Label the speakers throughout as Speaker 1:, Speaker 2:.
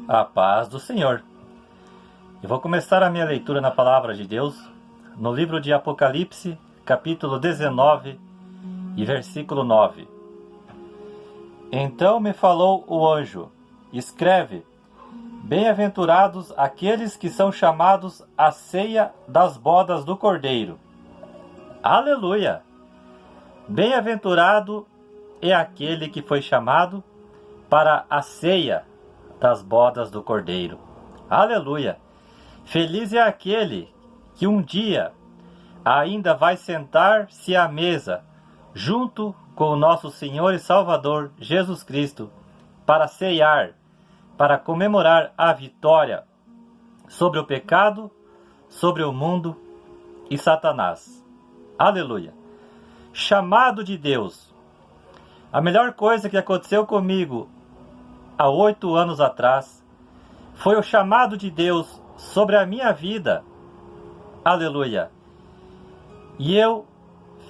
Speaker 1: A paz do Senhor. Eu vou começar a minha leitura na Palavra de Deus, no livro de Apocalipse, capítulo 19 e versículo 9. Então me falou o anjo: escreve, bem-aventurados aqueles que são chamados à ceia das bodas do Cordeiro. Aleluia! Bem-aventurado é aquele que foi chamado para a ceia das bodas do Cordeiro. Aleluia! Feliz é aquele que um dia ainda vai sentar-se à mesa junto com o nosso Senhor e Salvador Jesus Cristo para ceiar, para comemorar a vitória sobre o pecado, sobre o mundo e Satanás. Aleluia! Chamado de Deus. A melhor coisa que aconteceu comigo há 8 anos atrás foi o chamado de Deus sobre a minha vida. Aleluia! E eu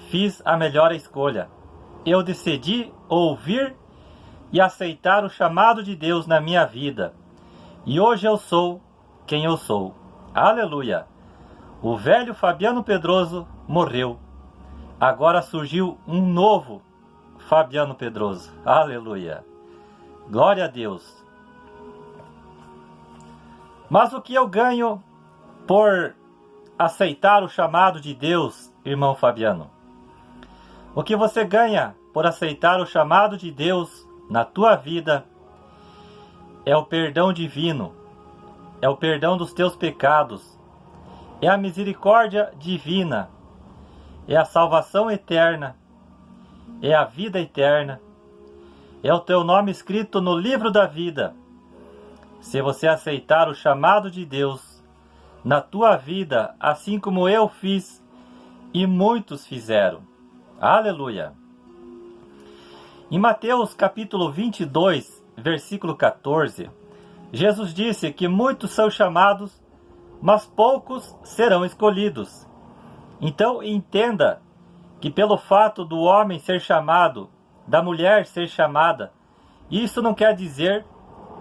Speaker 1: fiz a melhor escolha. Eu decidi ouvir e aceitar o chamado de Deus na minha vida. E hoje eu sou quem eu sou. Aleluia! O velho Fabiano Pedroso morreu. Agora surgiu um novo Fabiano Pedroso. Aleluia! Glória a Deus! Mas o que eu ganho por aceitar o chamado de Deus, irmão Fabiano? O que você ganha por aceitar o chamado de Deus na tua vida é o perdão divino, é o perdão dos teus pecados, é a misericórdia divina, é a salvação eterna, é a vida eterna, é o teu nome escrito no livro da vida. Se você aceitar o chamado de Deus na tua vida, assim como eu fiz e muitos fizeram. Aleluia! Em Mateus capítulo 22, versículo 14, Jesus disse que muitos são chamados, mas poucos serão escolhidos. Então entenda que pelo fato do homem ser chamado, da mulher ser chamada, isso não quer dizer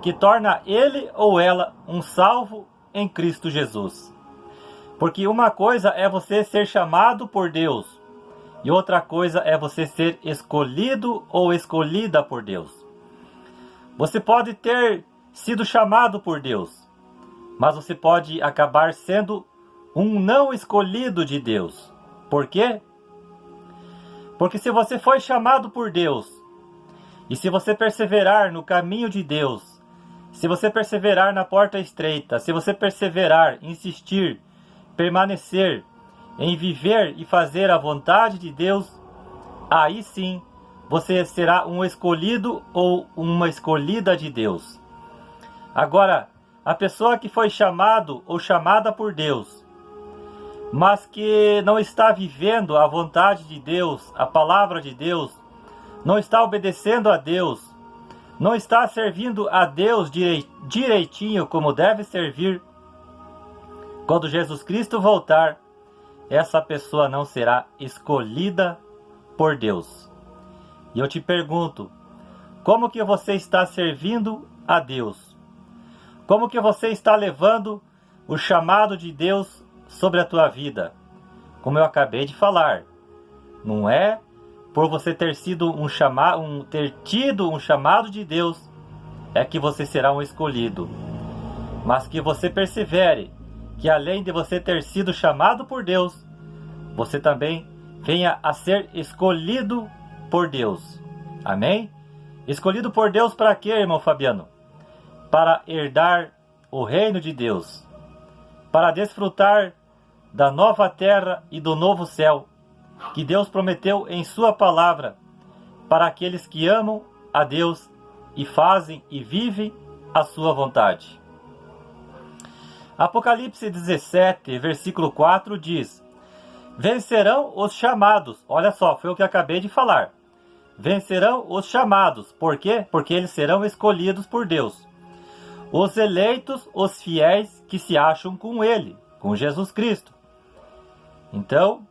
Speaker 1: que torna ele ou ela um salvo em Cristo Jesus. Porque uma coisa é você ser chamado por Deus, e outra coisa é você ser escolhido ou escolhida por Deus. Você pode ter sido chamado por Deus, mas você pode acabar sendo um não escolhido de Deus. Por quê? Porque se você foi chamado por Deus, e se você perseverar no caminho de Deus, se você perseverar na porta estreita, se você perseverar, insistir, permanecer em viver e fazer a vontade de Deus, aí sim você será um escolhido ou uma escolhida de Deus. Agora, a pessoa que foi chamado ou chamada por Deus, mas que não está vivendo a vontade de Deus, a palavra de Deus, não está obedecendo a Deus, não está servindo a Deus direitinho como deve servir, quando Jesus Cristo voltar, essa pessoa não será escolhida por Deus. E eu te pergunto, como que você está servindo a Deus? Como que você está levando o chamado de Deus sobre a tua vida? Como eu acabei de falar, não é por você ter sido ter tido um chamado de Deus é que você será um escolhido, mas que você persevere, que além de você ter sido chamado por Deus, você também venha a ser escolhido por Deus. Amém? Escolhido por Deus para quê, irmão Fabiano? Para herdar o reino de Deus, para desfrutar da nova terra e do novo céu que Deus prometeu em sua palavra para aqueles que amam a Deus e fazem e vivem a sua vontade. Apocalipse 17, versículo 4 diz: vencerão os chamados. Olha só, foi o que eu acabei de falar. Vencerão os chamados. Por quê? Porque eles serão escolhidos por Deus. Os eleitos, os fiéis que se acham com Ele, com Jesus Cristo. Então,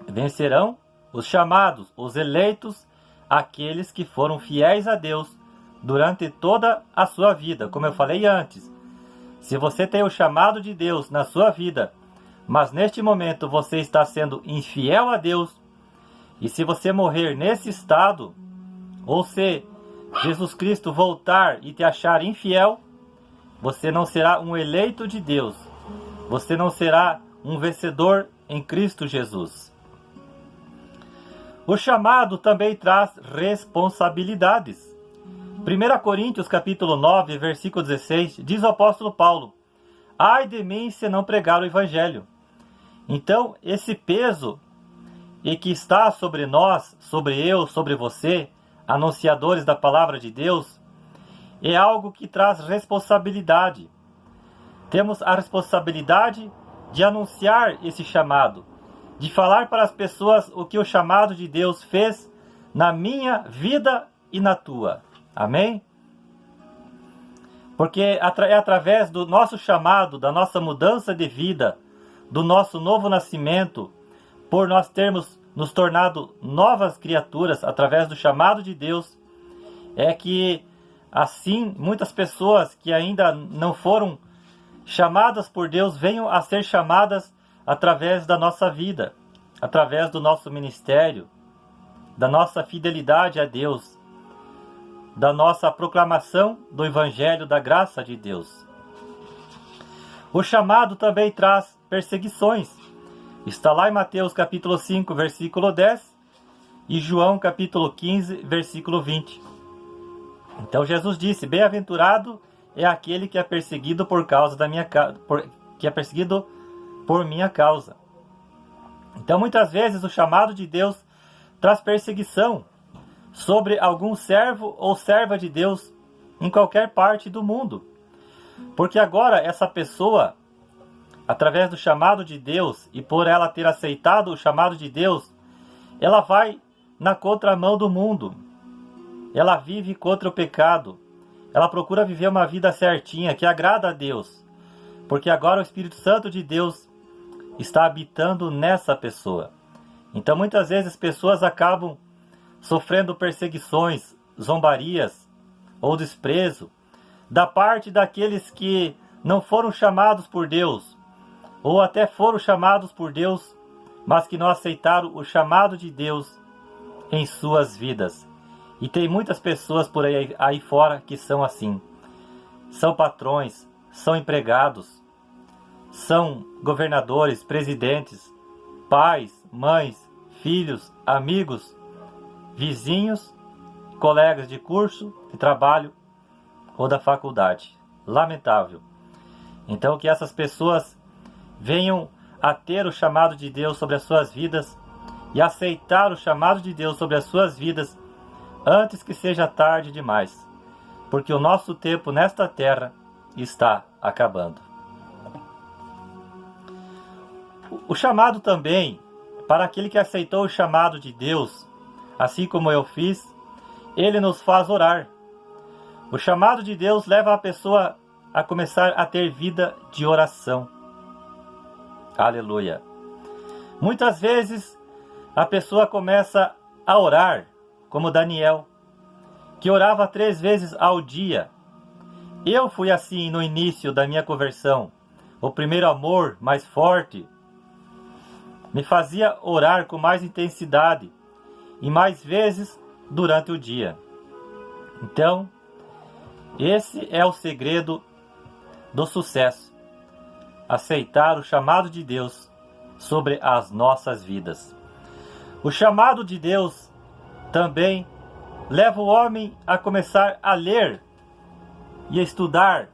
Speaker 1: vencerão os chamados, os eleitos, aqueles que foram fiéis a Deus durante toda a sua vida, como eu falei antes. Se você tem o chamado de Deus na sua vida, mas neste momento você está sendo infiel a Deus, e se você morrer nesse estado, ou se Jesus Cristo voltar e te achar infiel, você não será um eleito de Deus. Você não será um vencedor em Cristo Jesus. O chamado também traz responsabilidades. 1 Coríntios capítulo 9, versículo 16, diz o apóstolo Paulo: ai de mim se não pregar o evangelho. Então, esse peso e que está sobre nós, sobre eu, sobre você, anunciadores da palavra de Deus, é algo que traz responsabilidade. Temos a responsabilidade de anunciar esse chamado, de falar para as pessoas o que o chamado de Deus fez na minha vida e na tua. Amém? Porque é através do nosso chamado, da nossa mudança de vida, do nosso novo nascimento, por nós termos nos tornado novas criaturas através do chamado de Deus, é que assim muitas pessoas que ainda não foram chamadas por Deus venham a ser chamadas através da nossa vida, através do nosso ministério, da nossa fidelidade a Deus, da nossa proclamação do Evangelho da graça de Deus. O chamado também traz perseguições. Está lá em Mateus capítulo 5, versículo 10 e João capítulo 15, versículo 20. Então Jesus disse: bem-aventurado é aquele que é perseguido por causa da minha que é perseguido por minha causa. Então muitas vezes o chamado de Deus traz perseguição sobre algum servo ou serva de Deus em qualquer parte do mundo. Porque agora essa pessoa, através do chamado de Deus e por ela ter aceitado o chamado de Deus, ela vai na contramão do mundo. Ela vive contra o pecado. Ela procura viver uma vida certinha, que agrada a Deus. Porque agora o Espírito Santo de Deus está habitando nessa pessoa. Então muitas vezes pessoas acabam sofrendo perseguições, zombarias ou desprezo da parte daqueles que não foram chamados por Deus, ou até foram chamados por Deus, mas que não aceitaram o chamado de Deus em suas vidas. E tem muitas pessoas por aí fora que são assim. São patrões, são empregados, são governadores, presidentes, pais, mães, filhos, amigos, vizinhos, colegas de curso, de trabalho ou da faculdade. Lamentável. Então que essas pessoas venham a ter o chamado de Deus sobre as suas vidas e aceitar o chamado de Deus sobre as suas vidas antes que seja tarde demais, porque o nosso tempo nesta terra está acabando. O chamado também, para aquele que aceitou o chamado de Deus, assim como eu fiz, ele nos faz orar. O chamado de Deus leva a pessoa a começar a ter vida de oração. Aleluia. Muitas vezes a pessoa começa a orar, como Daniel, que orava 3 vezes ao dia. Eu fui assim no início da minha conversão. O primeiro amor mais forte me fazia orar com mais intensidade e mais vezes durante o dia. Então, esse é o segredo do sucesso. Aceitar o chamado de Deus sobre as nossas vidas. O chamado de Deus também leva o homem a começar a ler e a estudar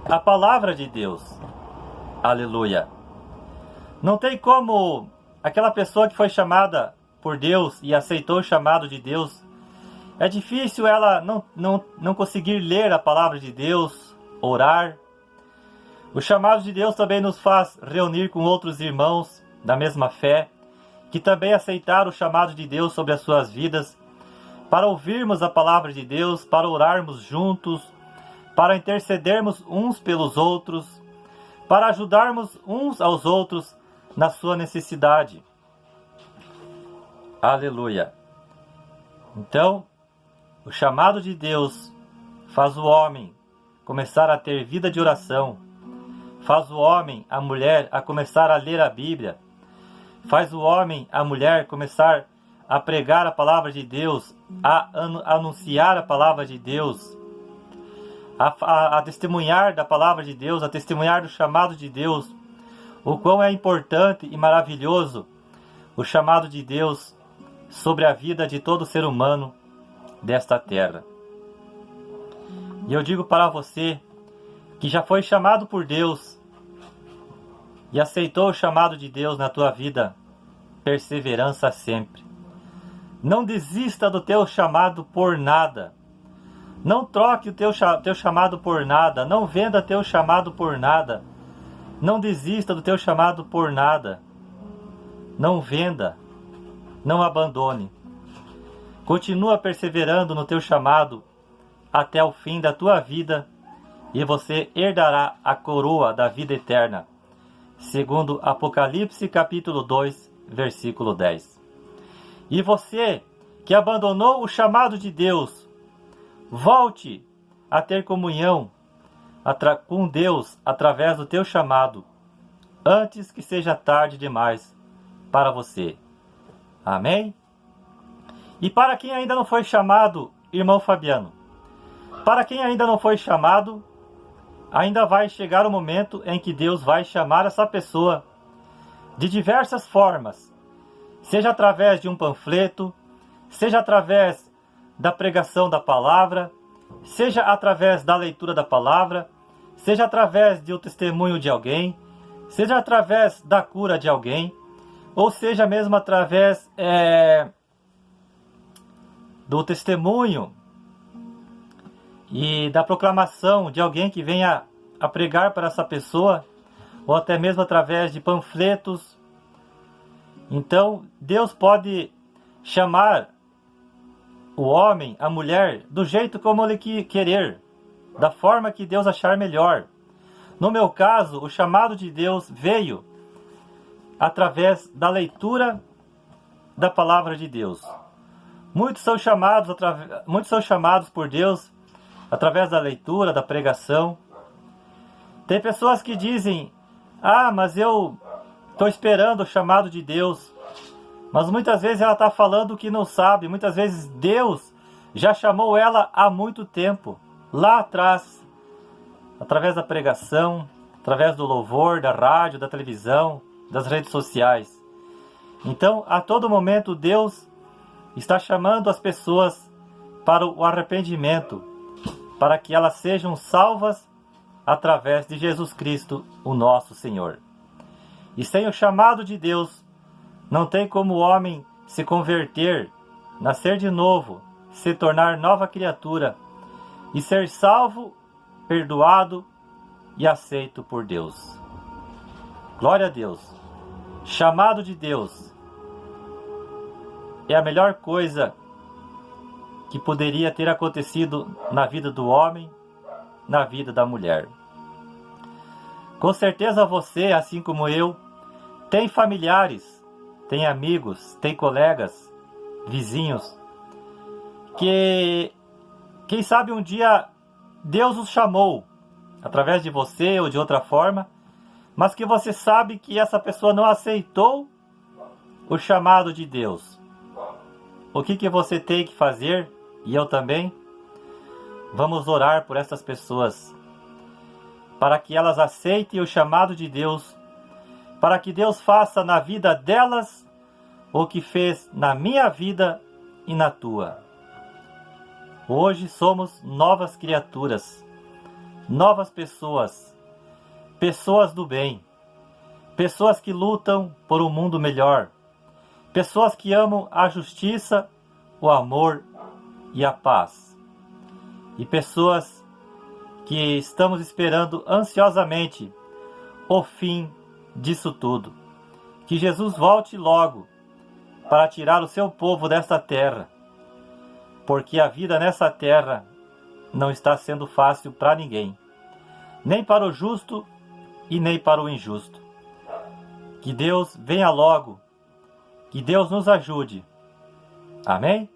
Speaker 1: a palavra de Deus. Aleluia. Não tem como aquela pessoa que foi chamada por Deus e aceitou o chamado de Deus, é difícil ela não conseguir ler a palavra de Deus, orar. O chamado de Deus também nos faz reunir com outros irmãos da mesma fé, que também aceitaram o chamado de Deus sobre as suas vidas, para ouvirmos a palavra de Deus, para orarmos juntos, para intercedermos uns pelos outros, para ajudarmos uns aos outros na sua necessidade. Aleluia. Então, O chamado de Deus faz o homem começar a ter vida de oração, faz o homem, a mulher, a começar a ler a Bíblia, faz o homem, a mulher começar a pregar a palavra de Deus, a anunciar a palavra de Deus, a testemunhar da palavra de Deus, a testemunhar do chamado de Deus, o quão é importante e maravilhoso o chamado de Deus sobre a vida de todo ser humano desta terra. E eu digo para você que já foi chamado por Deus e aceitou o chamado de Deus na tua vida, perseverança sempre. Não desista do teu chamado por nada. Não troque o teu chamado por nada. Não venda teu chamado por nada. Não desista do teu chamado por nada. Não venda. Não abandone. Continua perseverando no teu chamado até o fim da tua vida e você herdará a coroa da vida eterna. Segundo Apocalipse capítulo 2, versículo 10. E você que abandonou o chamado de Deus, volte a ter comunhão com Deus através do teu chamado, antes que seja tarde demais para você. Amém? E para quem ainda não foi chamado, irmão Fabiano, para quem ainda não foi chamado, ainda vai chegar o momento em que Deus vai chamar essa pessoa de diversas formas, seja através de um panfleto, seja através da pregação da palavra, seja através da leitura da palavra, seja através do testemunho de alguém, seja através da cura de alguém, ou seja mesmo através do testemunho e da proclamação de alguém que venha a pregar para essa pessoa, ou até mesmo através de panfletos. Então, Deus pode chamar o homem, a mulher, do jeito como Ele querer, da forma que Deus achar melhor. No meu caso, o chamado de Deus veio através da leitura da palavra de Deus. Muitos são chamados por Deus através da leitura, da pregação. Tem pessoas que dizem: mas eu estou esperando o chamado de Deus. Mas muitas vezes ela está falando o que não sabe. Muitas vezes Deus já chamou ela há muito tempo, lá atrás, através da pregação, através do louvor, da rádio, da televisão, das redes sociais. Então, a todo momento, Deus está chamando as pessoas para o arrependimento, para que elas sejam salvas através de Jesus Cristo, o nosso Senhor. E sem o chamado de Deus, não tem como o homem se converter, nascer de novo, se tornar nova criatura e ser salvo, perdoado e aceito por Deus. Glória a Deus. Chamado de Deus é a melhor coisa que poderia ter acontecido na vida do homem, na vida da mulher. Com certeza você, assim como eu, tem familiares, tem amigos, tem colegas, vizinhos, que, quem sabe um dia Deus os chamou, através de você ou de outra forma, mas que você sabe que essa pessoa não aceitou o chamado de Deus. O que você tem que fazer, e eu também? Vamos orar por essas pessoas, para que elas aceitem o chamado de Deus, para que Deus faça na vida delas o que fez na minha vida e na tua. Hoje somos novas criaturas, novas pessoas, pessoas do bem, pessoas que lutam por um mundo melhor, pessoas que amam a justiça, o amor e a paz, e pessoas que estamos esperando ansiosamente o fim disso tudo. Que Jesus volte logo para tirar o seu povo desta terra, porque a vida nessa terra não está sendo fácil para ninguém, nem para o justo e nem para o injusto. Que Deus venha logo, que Deus nos ajude. Amém?